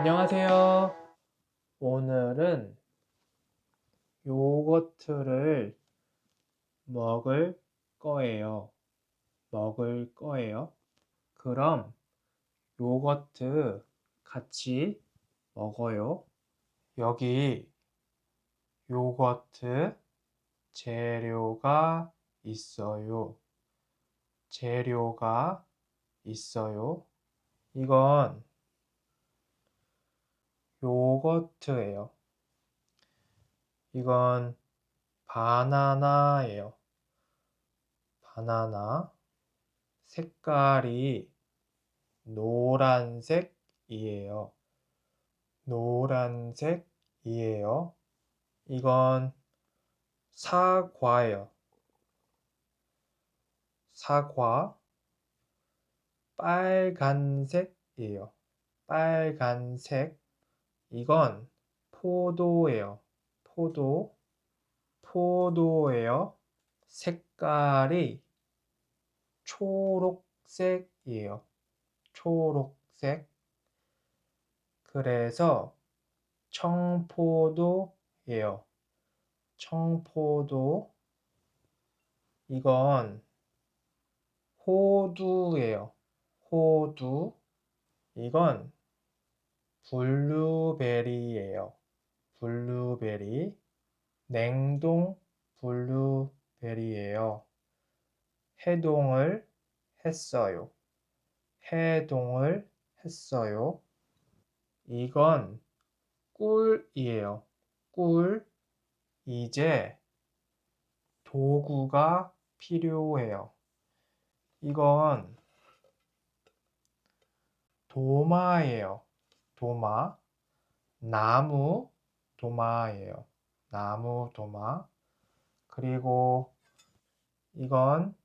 안녕하세요. 오늘은 요거트를 먹을 거예요. 그럼 요거트 같이 먹어요. 여기 요거트 재료가 있어요. 이건 요거트예요. 이건 바나나예요. 바나나. 색깔이 노란색이에요. 이건 사과예요. 사과. 빨간색이에요. 빨간색. 이건 포도예요. 포도예요. 색깔이 초록색이에요. 초록색. 그래서 청포도예요. 청포도. 이건 호두예요. 호두. 이건 블루베리예요. 블루베리. 냉동 블루베리예요. 해동을 했어요. 이건 꿀이에요. 꿀. 이제 도구가 필요해요. 이건 도마예요. 나무 도마예요. 나무 도마. 그리고 이건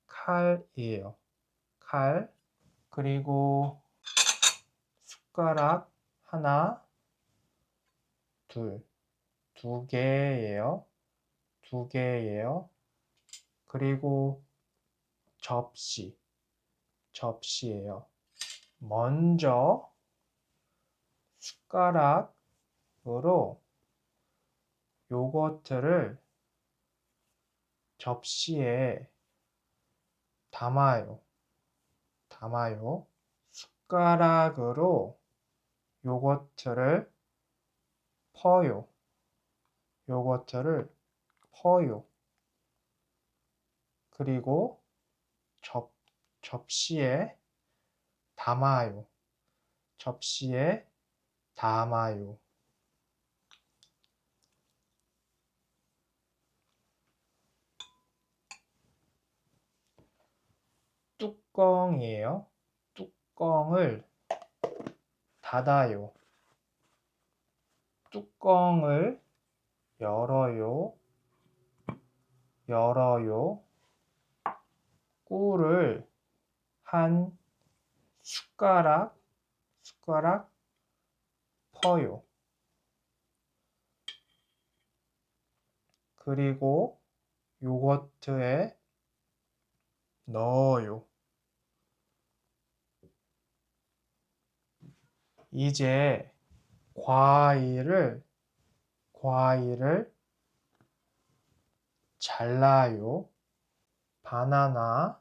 칼이에요. 칼. 그리고 숟가락 하나, 두 개예요. 그리고 접시예요. 먼저 숟가락으로 요거트를 접시에 담아요. 숟가락으로 요거트를 퍼요. 그리고 접시에 담아요. 뚜껑이에요. 뚜껑을 닫아요. 뚜껑을 열어요. 꿀을 한 숟가락 퍼요. 그리고 요거트에 넣어요. 이제 과일을 잘라요. 바나나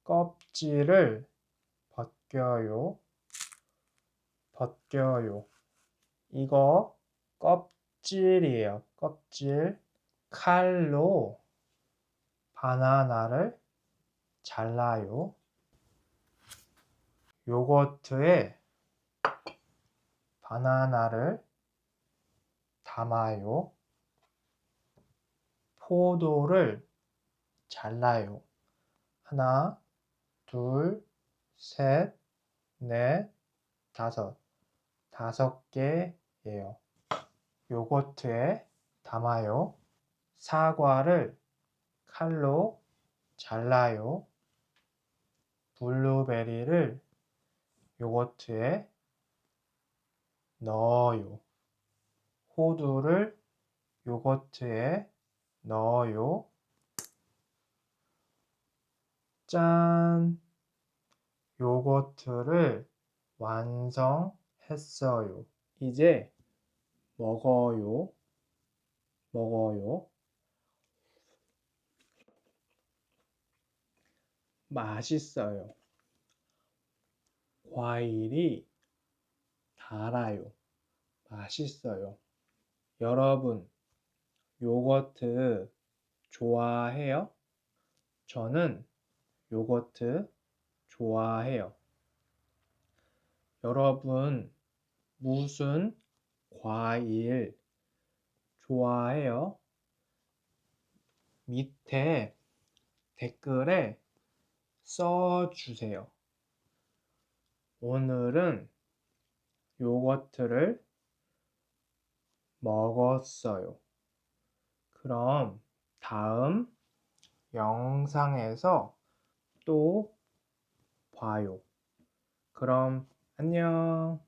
껍질을 벗겨요. 이거 껍질이에요. 칼로 바나나를 잘라요. 요거트에 바나나를 담아요. 포도를 잘라요. 하나, 둘, 셋, 넷, 다섯 개예요. 요거트에 담아요. 사과를 칼로 잘라요. 블루베리를 요거트에 넣어요. 호두를 요거트에 넣어요. 짠! 요거트를 완성했어요. 이제 먹어요. 먹어요. 맛있어요. 과일이 달아요. 맛있어요. 여러분, 요거트 좋아해요? 저는 요거트 좋아해요. 여러분, 무슨 과일 좋아해요? 밑에 댓글에 써주세요. 오늘은 요거트를 먹었어요. 그럼 다음 영상에서 또 봐요. 그럼 안녕.